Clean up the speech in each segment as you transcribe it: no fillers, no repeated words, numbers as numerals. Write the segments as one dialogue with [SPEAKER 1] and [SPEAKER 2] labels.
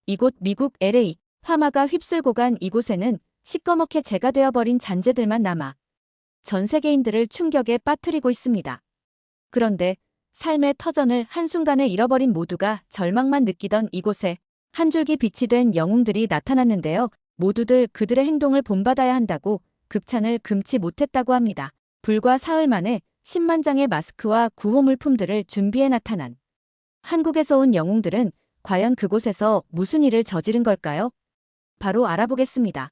[SPEAKER 1] 이곳 미국 LA, 화마가 휩쓸고 간 이곳에는 시꺼멓게 재가 되어버린 잔재들만 남아 전 세계인들을 충격에 빠뜨리고 있습니다. 그런데 삶의 터전을 한순간에 잃어버린 모두가 절망만 느끼던 이곳에 한 줄기 빛이 된 영웅들이 나타났는데요. 모두들 그들의 행동을 본받아야 한다고 극찬을 금치 못했다고 합니다. 불과 사흘 만에 10만 장의 마스크와 구호 물품들을 준비해 나타난 한국에서 온 영웅들은 과연 그곳에서 무슨 일을 저지른 걸까요? 바로 알아보겠습니다.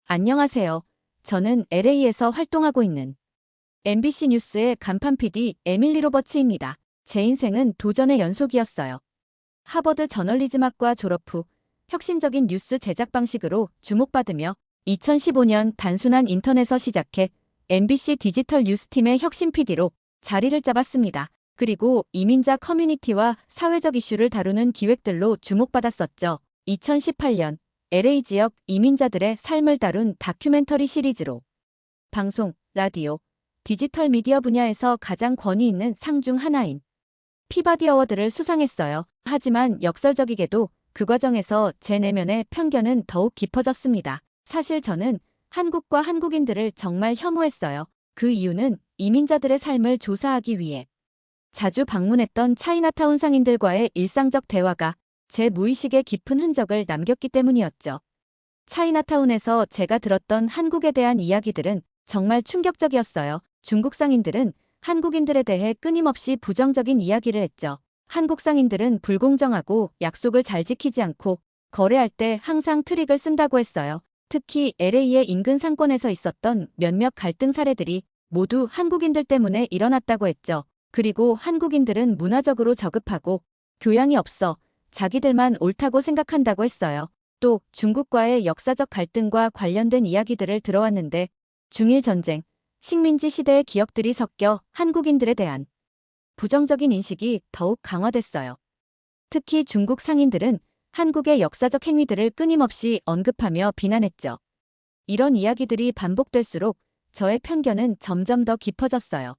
[SPEAKER 1] 안녕하세요. 저는 LA에서 활동하고 있는 MBC 뉴스의 간판 PD 에밀리 로버츠입니다. 제 인생은 도전의 연속이었어요. 하버드 저널리즘학과 졸업 후 혁신적인 뉴스 제작 방식으로 주목받으며 2015년 단순한 인턴에서 시작해 MBC 디지털 뉴스팀의 혁신 PD로 자리를 잡았습니다. 그리고 이민자 커뮤니티와 사회적 이슈를 다루는 기획들로 주목받았었죠. 2018년 LA 지역 이민자들의 삶을 다룬 다큐멘터리 시리즈로 방송, 라디오, 디지털 미디어 분야에서 가장 권위 있는 상 중 하나인 피바디 어워드를 수상했어요. 하지만 역설적이게도 그 과정에서 제 내면의 편견은 더욱 깊어졌습니다. 사실 저는 한국과 한국인들을 정말 혐오했어요. 그 이유는 이민자들의 삶을 조사하기 위해 자주 방문했던 차이나타운 상인들과의 일상적 대화가 제 무의식에 깊은 흔적을 남겼기 때문이었죠. 차이나타운에서 제가 들었던 한국에 대한 이야기들은 정말 충격적이었어요. 중국 상인들은 한국인들에 대해 끊임없이 부정적인 이야기를 했죠. 한국 상인들은 불공정하고 약속을 잘 지키지 않고 거래할 때 항상 트릭을 쓴다고 했어요. 특히 LA의 인근 상권에서 있었던 몇몇 갈등 사례들이 모두 한국인들 때문에 일어났다고 했죠. 그리고 한국인들은 문화적으로 저급하고 교양이 없어 자기들만 옳다고 생각한다고 했어요. 또 중국과의 역사적 갈등과 관련된 이야기들을 들어왔는데 중일 전쟁, 식민지 시대의 기억들이 섞여 한국인들에 대한 부정적인 인식이 더욱 강화됐어요. 특히 중국 상인들은 한국의 역사적 행위들을 끊임없이 언급하며 비난했죠. 이런 이야기들이 반복될수록 저의 편견은 점점 더 깊어졌어요.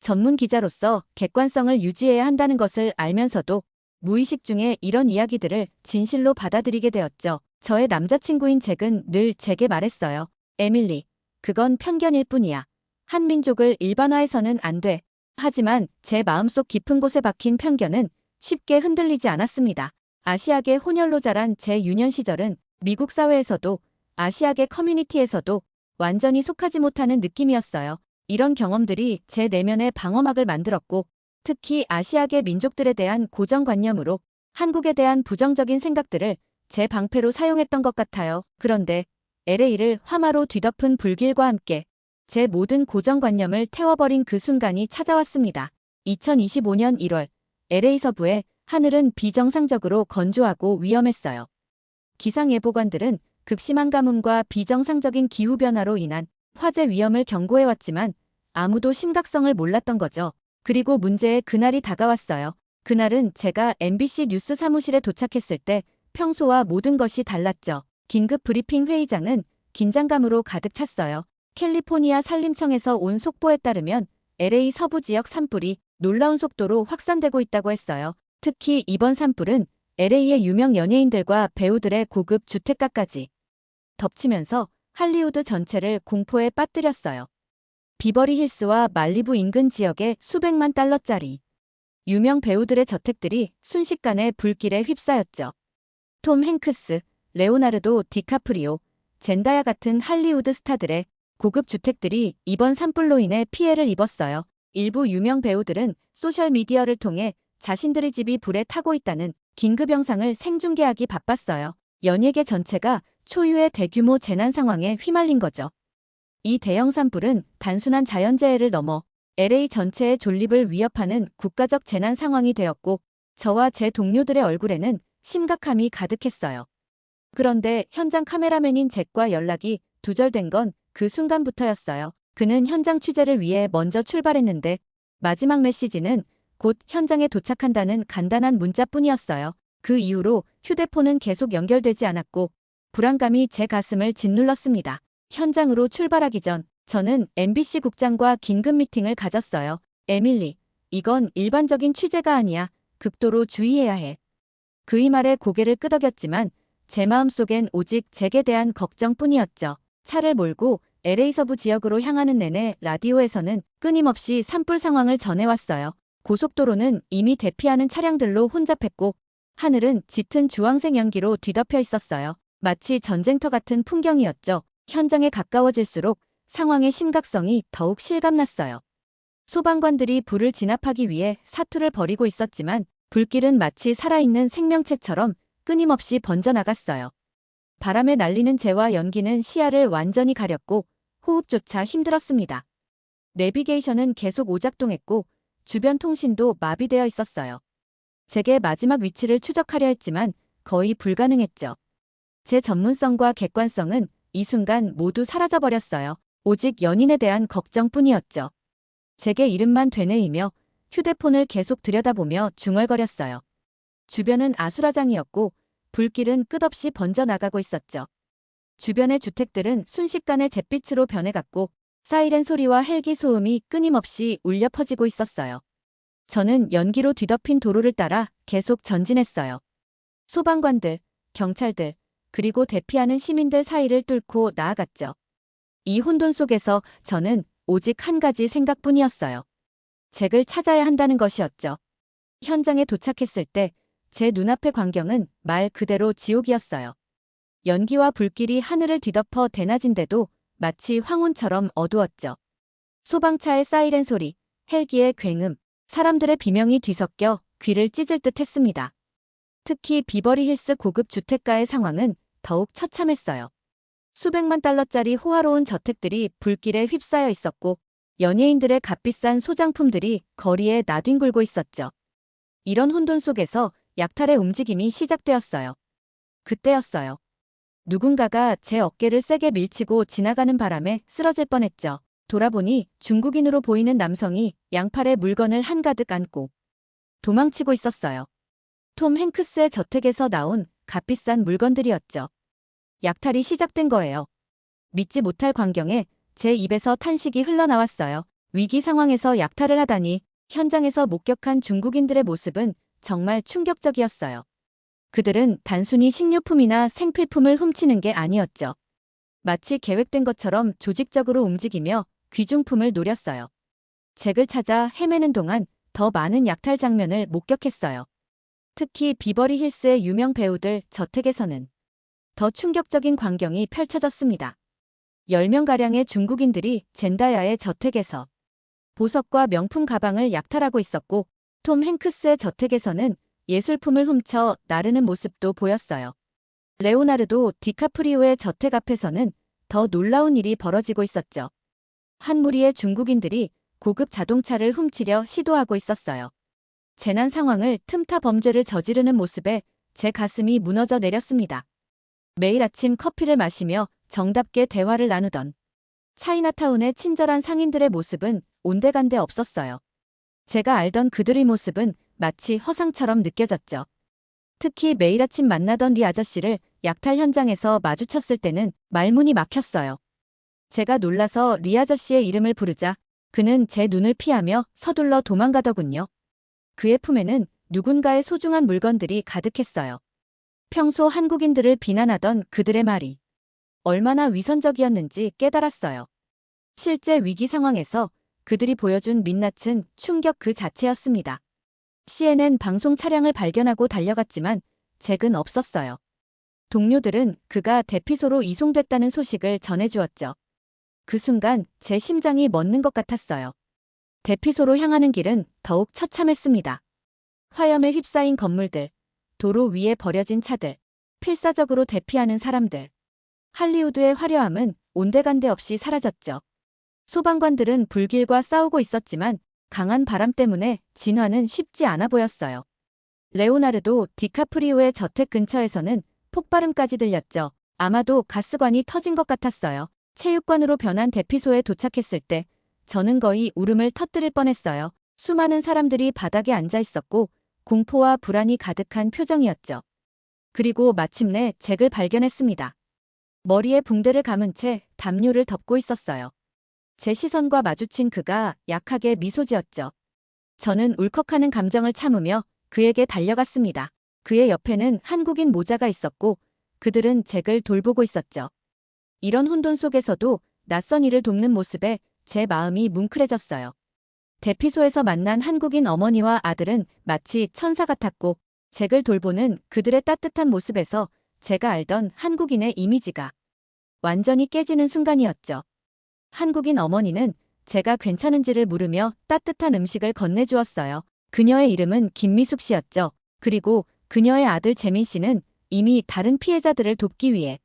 [SPEAKER 1] 전문 기자로서 객관성을 유지해야 한다는 것을 알면서도 무의식 중에 이런 이야기들을 진실로 받아들이게 되었죠. 저의 남자친구인 잭은 늘 제게 말했어요. 에밀리, 그건 편견일 뿐이야. 한민족을 일반화해서는 안 돼. 하지만 제 마음속 깊은 곳에 박힌 편견은 쉽게 흔들리지 않았습니다. 아시아계 혼혈로 자란 제 유년 시절은 미국 사회에서도 아시아계 커뮤니티에서도 완전히 속하지 못하는 느낌이었어요. 이런 경험들이 제 내면의 방어막을 만들었고 특히 아시아계 민족들에 대한 고정관념으로 한국에 대한 부정적인 생각들을 제 방패로 사용했던 것 같아요. 그런데 LA를 화마로 뒤덮은 불길과 함께 제 모든 고정관념을 태워버린 그 순간이 찾아왔습니다. 2025년 1월 LA 서부의 하늘은 비정상적으로 건조하고 위험했어요. 기상예보관들은 극심한 가뭄과 비정상적인 기후변화로 인한 화재 위험을 경고해왔지만 아무도 심각성을 몰랐던 거죠. 그리고 문제의 그날이 다가왔어요. 그날은 제가 MBC 뉴스 사무실에 도착했을 때 평소와 모든 것이 달랐죠. 긴급 브리핑 회의장은 긴장감으로 가득 찼어요. 캘리포니아 산림청에서 온 속보에 따르면 LA 서부 지역 산불이 놀라운 속도로 확산되고 있다고 했어요. 특히 이번 산불은 LA의 유명 연예인들과 배우들의 고급 주택가까지 덮치면서 할리우드 전체를 공포에 빠뜨렸어요. 비버리 힐스와 말리부 인근 지역의 수백만 달러짜리 유명 배우들의 저택들이 순식간에 불길에 휩싸였죠. 톰 행크스, 레오나르도 디카프리오, 젠다야 같은 할리우드 스타들의 고급 주택들이 이번 산불로 인해 피해를 입었어요. 일부 유명 배우들은 소셜미디어를 통해 자신들의 집이 불에 타고 있다는 긴급 영상을 생중계하기 바빴어요. 연예계 전체가 초유의 대규모 재난 상황에 휘말린 거죠. 이 대형 산불은 단순한 자연재해를 넘어 LA 전체의 존립을 위협하는 국가적 재난 상황이 되었고 저와 제 동료들의 얼굴에는 심각함이 가득했어요. 그런데 현장 카메라맨인 잭과 연락이 두절된 건 그 순간부터였어요. 그는 현장 취재를 위해 먼저 출발했는데 마지막 메시지는 곧 현장에 도착한다는 간단한 문자뿐이었어요. 그 이후로 휴대폰은 계속 연결되지 않았고 불안감이 제 가슴을 짓눌렀습니다. 현장으로 출발하기 전 저는 MBC 국장과 긴급 미팅을 가졌어요. 에밀리, 이건 일반적인 취재가 아니야. 극도로 주의해야 해. 그의 말에 고개를 끄덕였지만 제 마음속엔 오직 잭에 대한 걱정뿐이었죠. 차를 몰고 LA 서부 지역으로 향하는 내내 라디오에서는 끊임없이 산불 상황을 전해왔어요. 고속도로는 이미 대피하는 차량들로 혼잡했고 하늘은 짙은 주황색 연기로 뒤덮여 있었어요. 마치 전쟁터 같은 풍경이었죠. 현장에 가까워질수록 상황의 심각성이 더욱 실감났어요. 소방관들이 불을 진압하기 위해 사투를 벌이고 있었지만 불길은 마치 살아있는 생명체처럼 끊임없이 번져나갔어요. 바람에 날리는 재와 연기는 시야를 완전히 가렸고 호흡조차 힘들었습니다. 내비게이션은 계속 오작동했고 주변 통신도 마비되어 있었어요. 잭의 마지막 위치를 추적하려 했지만 거의 불가능했죠. 제 전문성과 객관성은 이 순간 모두 사라져버렸어요. 오직 연인에 대한 걱정뿐이었죠. 잭의 이름만 되뇌이며 휴대폰을 계속 들여다보며 중얼거렸어요. 주변은 아수라장이었고 불길은 끝없이 번져나가고 있었죠. 주변의 주택들은 순식간에 잿빛으로 변해갔고 사이렌 소리와 헬기 소음이 끊임없이 울려 퍼지고 있었어요. 저는 연기로 뒤덮인 도로를 따라 계속 전진했어요. 소방관들, 경찰들, 그리고 대피하는 시민들 사이를 뚫고 나아갔죠. 이 혼돈 속에서 저는 오직 한 가지 생각뿐이었어요. 잭을 찾아야 한다는 것이었죠. 현장에 도착했을 때 제 눈앞의 광경은 말 그대로 지옥이었어요. 연기와 불길이 하늘을 뒤덮어 대낮인데도 마치 황혼처럼 어두웠죠. 소방차의 사이렌 소리, 헬기의 굉음, 사람들의 비명이 뒤섞여 귀를 찢을 듯 했습니다. 특히 비버리 힐스 고급 주택가의 상황은 더욱 처참했어요. 수백만 달러짜리 호화로운 저택들이 불길에 휩싸여 있었고 연예인들의 값비싼 소장품들이 거리에 나뒹굴고 있었죠. 이런 혼돈 속에서 약탈의 움직임이 시작되었어요. 그때였어요. 누군가가 제 어깨를 세게 밀치고 지나가는 바람에 쓰러질 뻔했죠. 돌아보니 중국인으로 보이는 남성이 양팔에 물건을 한가득 안고 도망치고 있었어요. 톰 행크스의 저택에서 나온 값비싼 물건들이었죠. 약탈이 시작된 거예요. 믿지 못할 광경에 제 입에서 탄식이 흘러나왔어요. 위기 상황에서 약탈을 하다니 현장에서 목격한 중국인들의 모습은 정말 충격적이었어요. 그들은 단순히 식료품이나 생필품을 훔치는 게 아니었죠. 마치 계획된 것처럼 조직적으로 움직이며 귀중품을 노렸어요. 잭을 찾아 헤매는 동안 더 많은 약탈 장면을 목격했어요. 특히 비버리 힐스의 유명 배우들 저택에서는 더 충격적인 광경이 펼쳐졌습니다. 10명가량의 중국인들이 젠다야의 저택에서 보석과 명품 가방을 약탈하고 있었고 톰 행크스의 저택에서는 예술품을 훔쳐 나르는 모습도 보였어요. 레오나르도 디카프리오의 저택 앞에서는 더 놀라운 일이 벌어지고 있었죠. 한 무리의 중국인들이 고급 자동차를 훔치려 시도하고 있었어요. 재난 상황을 틈타 범죄를 저지르는 모습에 제 가슴이 무너져 내렸습니다. 매일 아침 커피를 마시며 정답게 대화를 나누던 차이나타운의 친절한 상인들의 모습은 온데간데 없었어요. 제가 알던 그들의 모습은 마치 허상처럼 느껴졌죠. 특히 매일 아침 만나던 리 아저씨를 약탈 현장에서 마주쳤을 때는 말문이 막혔어요. 제가 놀라서 리 아저씨의 이름을 부르자 그는 제 눈을 피하며 서둘러 도망가더군요. 그의 품에는 누군가의 소중한 물건들이 가득했어요. 평소 한국인들을 비난하던 그들의 말이 얼마나 위선적이었는지 깨달았어요. 실제 위기 상황에서 그들이 보여준 민낯은 충격 그 자체였습니다. CNN 방송 차량을 발견하고 달려갔지만 잭은 없었어요. 동료들은 그가 대피소로 이송됐다는 소식을 전해주었죠. 그 순간 제 심장이 멎는 것 같았어요. 대피소로 향하는 길은 더욱 처참했습니다. 화염에 휩싸인 건물들, 도로 위에 버려진 차들, 필사적으로 대피하는 사람들. 할리우드의 화려함은 온데간데 없이 사라졌죠. 소방관들은 불길과 싸우고 있었지만 강한 바람 때문에 진화는 쉽지 않아 보였어요. 레오나르도 디카프리오의 저택 근처에서는 폭발음까지 들렸죠. 아마도 가스관이 터진 것 같았어요. 체육관으로 변한 대피소에 도착했을 때 저는 거의 울음을 터뜨릴 뻔했어요. 수많은 사람들이 바닥에 앉아 있었고 공포와 불안이 가득한 표정이었죠. 그리고 마침내 잭을 발견했습니다. 머리에 붕대를 감은 채 담요를 덮고 있었어요. 제 시선과 마주친 그가 약하게 미소 지었죠. 저는 울컥하는 감정을 참으며 그에게 달려갔습니다. 그의 옆에는 한국인 모자가 있었고 그들은 잭을 돌보고 있었죠. 이런 혼돈 속에서도 낯선 이를 돕는 모습에 제 마음이 뭉클해졌어요. 대피소에서 만난 한국인 어머니와 아들은 마치 천사 같았고 잭을 돌보는 그들의 따뜻한 모습에서 제가 알던 한국인의 이미지가 완전히 깨지는 순간이었죠. 한국인 어머니는 제가 괜찮은지를 물으며 따뜻한 음식을 건네주었어요. 그녀의 이름은 김미숙 씨였죠. 그리고 그녀의 아들 재민 씨는 이미 다른 피해자들을 돕기 위해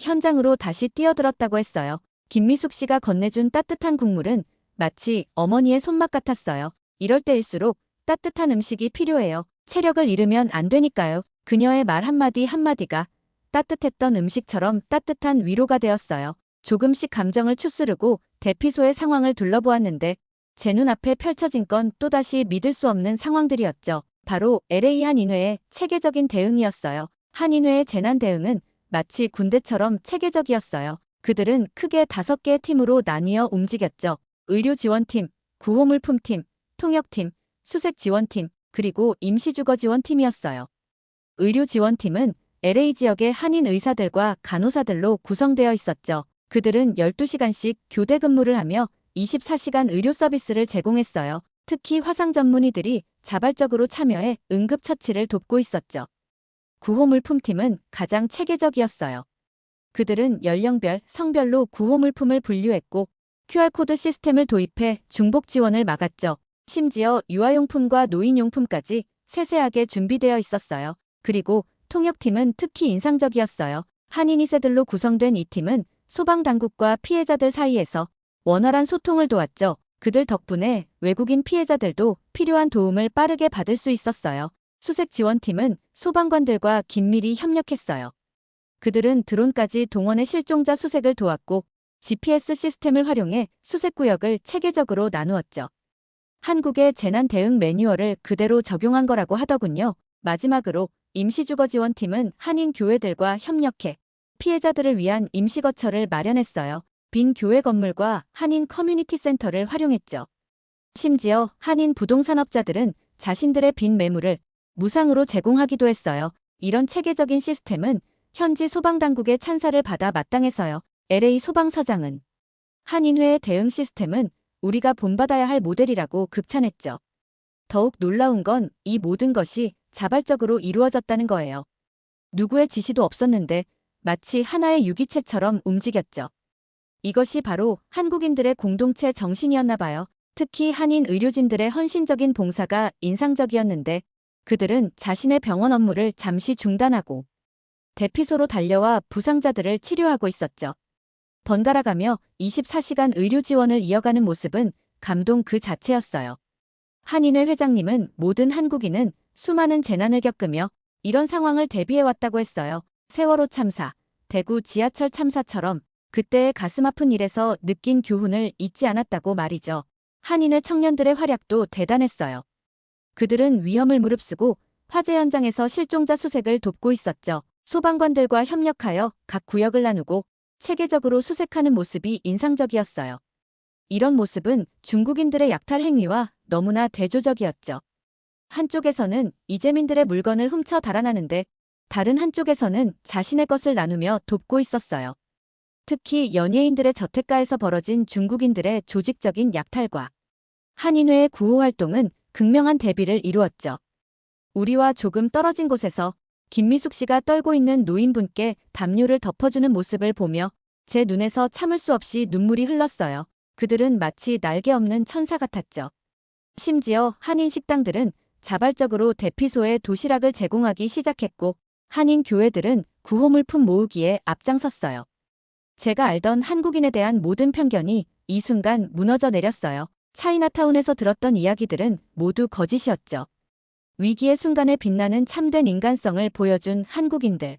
[SPEAKER 1] 현장으로 다시 뛰어들었다고 했어요. 김미숙 씨가 건네준 따뜻한 국물은 마치 어머니의 손맛 같았어요. 이럴 때일수록 따뜻한 음식이 필요해요. 체력을 잃으면 안 되니까요. 그녀의 말 한마디 한마디가 따뜻했던 음식처럼 따뜻한 위로가 되었어요. 조금씩 감정을 추스르고 대피소의 상황을 둘러보았는데 제 눈앞에 펼쳐진 건 또다시 믿을 수 없는 상황들이었죠. 바로 LA 한인회의 체계적인 대응이었어요. 한인회의 재난 대응은 마치 군대처럼 체계적이었어요. 그들은 크게 5개의 팀으로 나뉘어 움직였죠. 의료지원팀, 구호물품팀, 통역팀, 수색지원팀, 그리고 임시주거지원팀이었어요. 의료지원팀은 LA 지역의 한인 의사들과 간호사들로 구성되어 있었죠. 그들은 12시간씩 교대 근무를 하며 24시간 의료 서비스를 제공했어요. 특히 화상 전문의들이 자발적으로 참여해 응급처치를 돕고 있었죠. 구호물품팀은 가장 체계적이었어요. 그들은 연령별, 성별로 구호물품을 분류했고 QR코드 시스템을 도입해 중복 지원을 막았죠. 심지어 유아용품과 노인용품까지 세세하게 준비되어 있었어요. 그리고 통역팀은 특히 인상적이었어요. 한인 2세들로 구성된 이 팀은 소방당국과 피해자들 사이에서 원활한 소통을 도왔죠. 그들 덕분에 외국인 피해자들도 필요한 도움을 빠르게 받을 수 있었어요. 수색지원팀은 소방관들과 긴밀히 협력했어요. 그들은 드론까지 동원해 실종자 수색을 도왔고 GPS 시스템을 활용해 수색구역을 체계적으로 나누었죠. 한국의 재난 대응 매뉴얼을 그대로 적용한 거라고 하더군요. 마지막으로 임시주거지원팀은 한인 교회들과 협력해 피해자들을 위한 임시거처를 마련했어요. 빈 교회 건물과 한인 커뮤니티 센터를 활용했죠. 심지어 한인 부동산업자들은 자신들의 빈 매물을 무상으로 제공하기도 했어요. 이런 체계적인 시스템은 현지 소방당국의 찬사를 받아 마땅해서요. LA 소방서장은 한인회의 대응 시스템은 우리가 본받아야 할 모델이라고 극찬했죠. 더욱 놀라운 건 이 모든 것이 자발적으로 이루어졌다는 거예요. 누구의 지시도 없었는데 마치 하나의 유기체처럼 움직였죠. 이것이 바로 한국인들의 공동체 정신이었나 봐요. 특히 한인 의료진들의 헌신적인 봉사가 인상적이었는데 그들은 자신의 병원 업무를 잠시 중단하고 대피소로 달려와 부상자들을 치료하고 있었죠. 번갈아가며 24시간 의료 지원을 이어가는 모습은 감동 그 자체였어요. 한인회 회장님은 모든 한국인은 수많은 재난을 겪으며 이런 상황을 대비해왔다고 했어요. 세월호 참사, 대구 지하철 참사처럼 그때의 가슴 아픈 일에서 느낀 교훈을 잊지 않았다고 말이죠. 한인회 청년들의 활약도 대단했어요. 그들은 위험을 무릅쓰고 화재 현장에서 실종자 수색을 돕고 있었죠. 소방관들과 협력하여 각 구역을 나누고 체계적으로 수색하는 모습이 인상적이었어요. 이런 모습은 중국인들의 약탈 행위와 너무나 대조적이었죠. 한쪽에서는 이재민들의 물건을 훔쳐 달아나는데 다른 한쪽에서는 자신의 것을 나누며 돕고 있었어요. 특히 연예인들의 저택가에서 벌어진 중국인들의 조직적인 약탈과 한인회의 구호 활동은 극명한 대비를 이루었죠. 우리와 조금 떨어진 곳에서 김미숙 씨가 떨고 있는 노인분께 담요를 덮어주는 모습을 보며 제 눈에서 참을 수 없이 눈물이 흘렀어요. 그들은 마치 날개 없는 천사 같았죠. 심지어 한인 식당들은 자발적으로 대피소에 도시락을 제공하기 시작했고 한인 교회들은 구호물품 모으기에 앞장섰어요. 제가 알던 한국인에 대한 모든 편견이 이 순간 무너져 내렸어요. 차이나타운에서 들었던 이야기들은 모두 거짓이었죠. 위기의 순간에 빛나는 참된 인간성을 보여준 한국인들.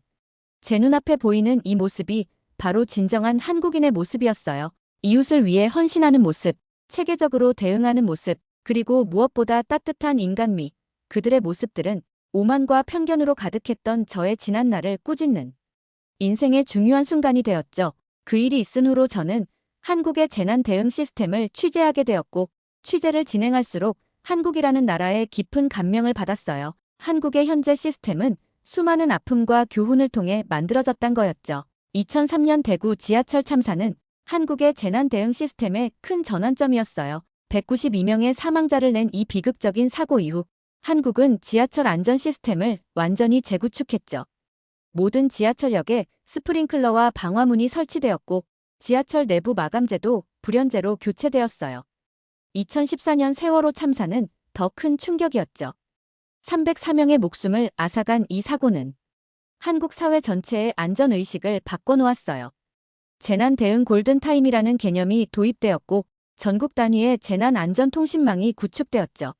[SPEAKER 1] 제 눈앞에 보이는 이 모습이 바로 진정한 한국인의 모습이었어요. 이웃을 위해 헌신하는 모습, 체계적으로 대응하는 모습, 그리고 무엇보다 따뜻한 인간미. 그들의 모습들은 오만과 편견으로 가득했던 저의 지난 날을 꾸짖는 인생의 중요한 순간이 되었죠. 그 일이 있은 후로 저는 한국의 재난 대응 시스템을 취재하게 되었고 취재를 진행할수록 한국이라는 나라에 깊은 감명을 받았어요. 한국의 현재 시스템은 수많은 아픔과 교훈을 통해 만들어졌단 거였죠. 2003년 대구 지하철 참사는 한국의 재난 대응 시스템의 큰 전환점이었어요. 192명의 사망자를 낸 이 비극적인 사고 이후 한국은 지하철 안전 시스템을 완전히 재구축했죠. 모든 지하철역에 스프링클러와 방화문이 설치되었고 지하철 내부 마감재도 불연제로 교체되었어요. 2014년 세월호 참사는 더 큰 충격이었죠. 304명의 목숨을 앗아간 이 사고는 한국 사회 전체의 안전의식을 바꿔놓았어요. 재난 대응 골든타임이라는 개념이 도입되었고 전국 단위의 재난안전통신망이 구축되었죠.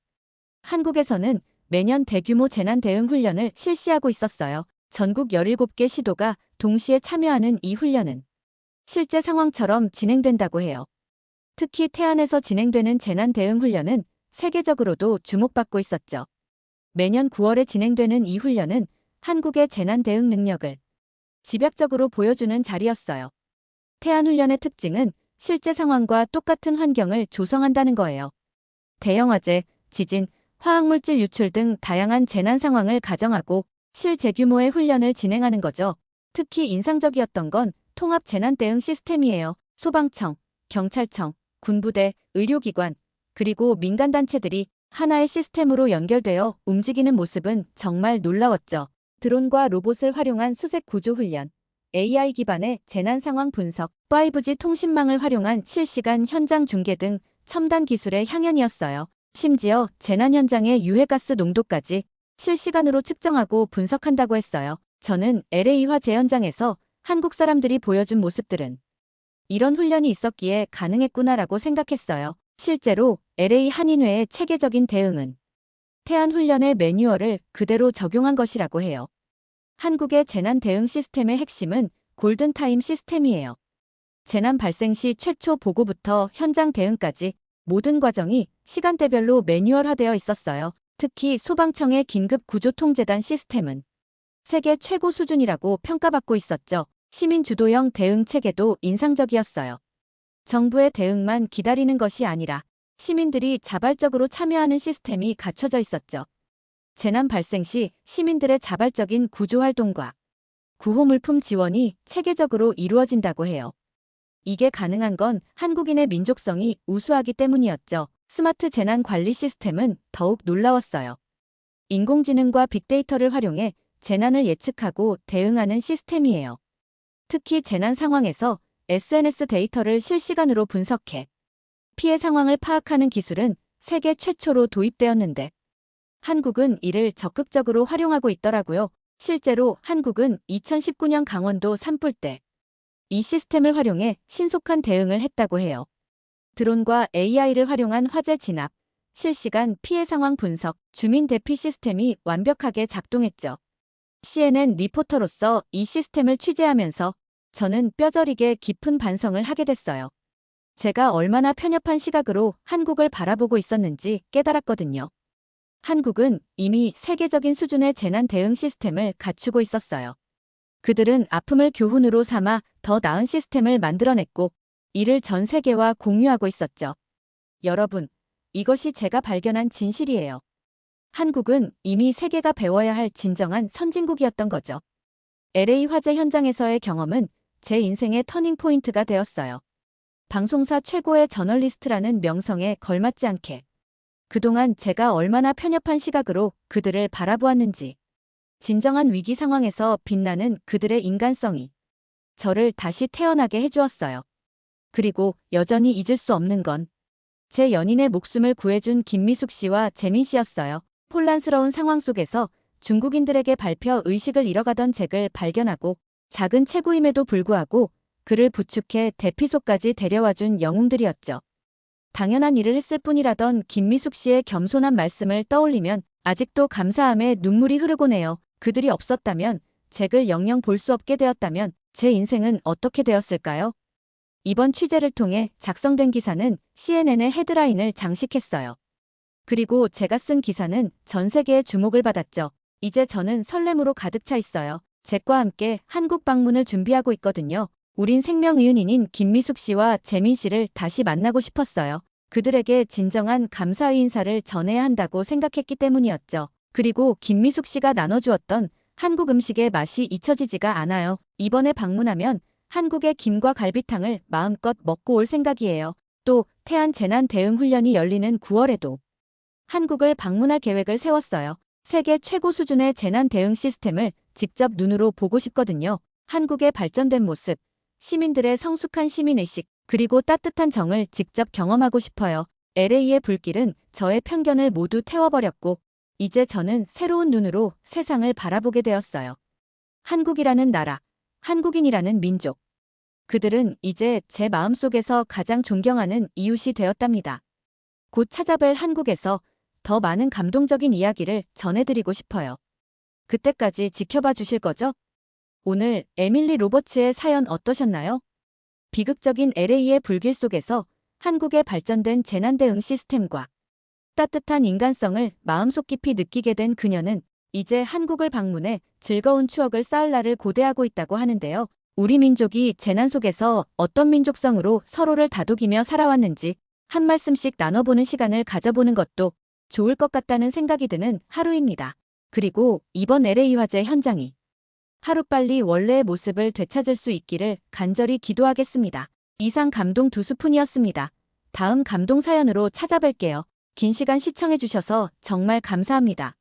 [SPEAKER 1] 한국에서는 매년 대규모 재난 대응 훈련을 실시하고 있었어요. 전국 17개 시도가 동시에 참여하는 이 훈련은 실제 상황처럼 진행된다고 해요. 특히 태안에서 진행되는 재난 대응 훈련은 세계적으로도 주목받고 있었죠. 매년 9월에 진행되는 이 훈련은 한국의 재난 대응 능력을 집약적으로 보여주는 자리였어요. 태안 훈련의 특징은 실제 상황과 똑같은 환경을 조성한다는 거예요. 대형화재, 지진, 화학물질 유출 등 다양한 재난 상황을 가정하고 실제규모의 훈련을 진행하는 거죠. 특히 인상적이었던 건 통합 재난 대응 시스템이에요. 소방청, 경찰청, 군부대, 의료기관, 그리고 민간단체들이 하나의 시스템으로 연결되어 움직이는 모습은 정말 놀라웠죠. 드론과 로봇을 활용한 수색 구조 훈련, AI 기반의 재난 상황 분석, 5G 통신망을 활용한 실시간 현장 중계 등 첨단 기술의 향연이었어요. 심지어 재난 현장의 유해가스 농도까지 실시간으로 측정하고 분석한다고 했어요. 저는 LA 화재 현장에서 한국 사람들이 보여준 모습들은 이런 훈련이 있었기에 가능했구나라고 생각했어요. 실제로 LA 한인회의 체계적인 대응은 태안 훈련의 매뉴얼을 그대로 적용한 것이라고 해요. 한국의 재난 대응 시스템의 핵심은 골든타임 시스템이에요. 재난 발생 시 최초 보고부터 현장 대응까지 모든 과정이 시간대별로 매뉴얼화되어 있었어요. 특히 소방청의 긴급구조통제단 시스템은 세계 최고 수준이라고 평가받고 있었죠. 시민 주도형 대응 체계도 인상적이었어요. 정부의 대응만 기다리는 것이 아니라 시민들이 자발적으로 참여하는 시스템이 갖춰져 있었죠. 재난 발생 시 시민들의 자발적인 구조활동과 구호물품 지원이 체계적으로 이루어진다고 해요. 이게 가능한 건 한국인의 민족성이 우수하기 때문이었죠. 스마트 재난 관리 시스템은 더욱 놀라웠어요. 인공지능과 빅데이터를 활용해 재난을 예측하고 대응하는 시스템이에요. 특히 재난 상황에서 SNS 데이터를 실시간으로 분석해 피해 상황을 파악하는 기술은 세계 최초로 도입되었는데 한국은 이를 적극적으로 활용하고 있더라고요. 실제로 한국은 2019년 강원도 산불 때 이 시스템을 활용해 신속한 대응을 했다고 해요. 드론과 AI를 활용한 화재 진압, 실시간 피해 상황 분석, 주민 대피 시스템이 완벽하게 작동했죠. CNN 리포터로서 이 시스템을 취재하면서 저는 뼈저리게 깊은 반성을 하게 됐어요. 제가 얼마나 편협한 시각으로 한국을 바라보고 있었는지 깨달았거든요. 한국은 이미 세계적인 수준의 재난 대응 시스템을 갖추고 있었어요. 그들은 아픔을 교훈으로 삼아 더 나은 시스템을 만들어냈고 이를 전 세계와 공유하고 있었죠. 여러분, 이것이 제가 발견한 진실이에요. 한국은 이미 세계가 배워야 할 진정한 선진국이었던 거죠. LA 화재 현장에서의 경험은 제 인생의 터닝포인트가 되었어요. 방송사 최고의 저널리스트라는 명성에 걸맞지 않게 그동안 제가 얼마나 편협한 시각으로 그들을 바라보았는지, 진정한 위기 상황에서 빛나는 그들의 인간성이 저를 다시 태어나게 해주었어요. 그리고 여전히 잊을 수 없는 건 제 연인의 목숨을 구해준 김미숙 씨와 재민 씨였어요. 혼란스러운 상황 속에서 중국인들에게 발표 의식을 잃어가던 잭을 발견하고 작은 체구임에도 불구하고 그를 부축해 대피소까지 데려와준 영웅들이었죠. 당연한 일을 했을 뿐이라던 김미숙 씨의 겸손한 말씀을 떠올리면 아직도 감사함에 눈물이 흐르곤 해요. 그들이 없었다면, 잭을 영영 볼 수 없게 되었다면 제 인생은 어떻게 되었을까요? 이번 취재를 통해 작성된 기사는 CNN의 헤드라인을 장식했어요. 그리고 제가 쓴 기사는 전 세계의 주목을 받았죠. 이제 저는 설렘으로 가득 차 있어요. 잭과 함께 한국 방문을 준비하고 있거든요. 우린 생명의은인인 김미숙 씨와 재민 씨를 다시 만나고 싶었어요. 그들에게 진정한 감사의 인사를 전해야 한다고 생각했기 때문이었죠. 그리고 김미숙 씨가 나눠주었던 한국 음식의 맛이 잊혀지지가 않아요. 이번에 방문하면 한국의 김과 갈비탕을 마음껏 먹고 올 생각이에요. 또 태안 재난 대응 훈련이 열리는 9월에도 한국을 방문할 계획을 세웠어요. 세계 최고 수준의 재난 대응 시스템을 직접 눈으로 보고 싶거든요. 한국의 발전된 모습, 시민들의 성숙한 시민의식, 그리고 따뜻한 정을 직접 경험하고 싶어요. LA의 불길은 저의 편견을 모두 태워버렸고, 이제 저는 새로운 눈으로 세상을 바라보게 되었어요. 한국이라는 나라, 한국인이라는 민족. 그들은 이제 제 마음속에서 가장 존경하는 이웃이 되었답니다. 곧 찾아뵐 한국에서 더 많은 감동적인 이야기를 전해드리고 싶어요. 그때까지 지켜봐 주실 거죠? 오늘 에밀리 로버츠의 사연 어떠셨나요? 비극적인 LA의 불길 속에서 한국의 발전된 재난 대응 시스템과 따뜻한 인간성을 마음속 깊이 느끼게 된 그녀는 이제 한국을 방문해 즐거운 추억을 쌓을 날을 고대하고 있다고 하는데요. 우리 민족이 재난 속에서 어떤 민족성으로 서로를 다독이며 살아왔는지 한 말씀씩 나눠보는 시간을 가져보는 것도 좋을 것 같다는 생각이 드는 하루입니다. 그리고 이번 LA 화재 현장이 하루빨리 원래의 모습을 되찾을 수 있기를 간절히 기도하겠습니다. 이상 감동 2스푼이었습니다. 다음 감동 사연으로 찾아뵐게요. 긴 시간 시청해주셔서 정말 감사합니다.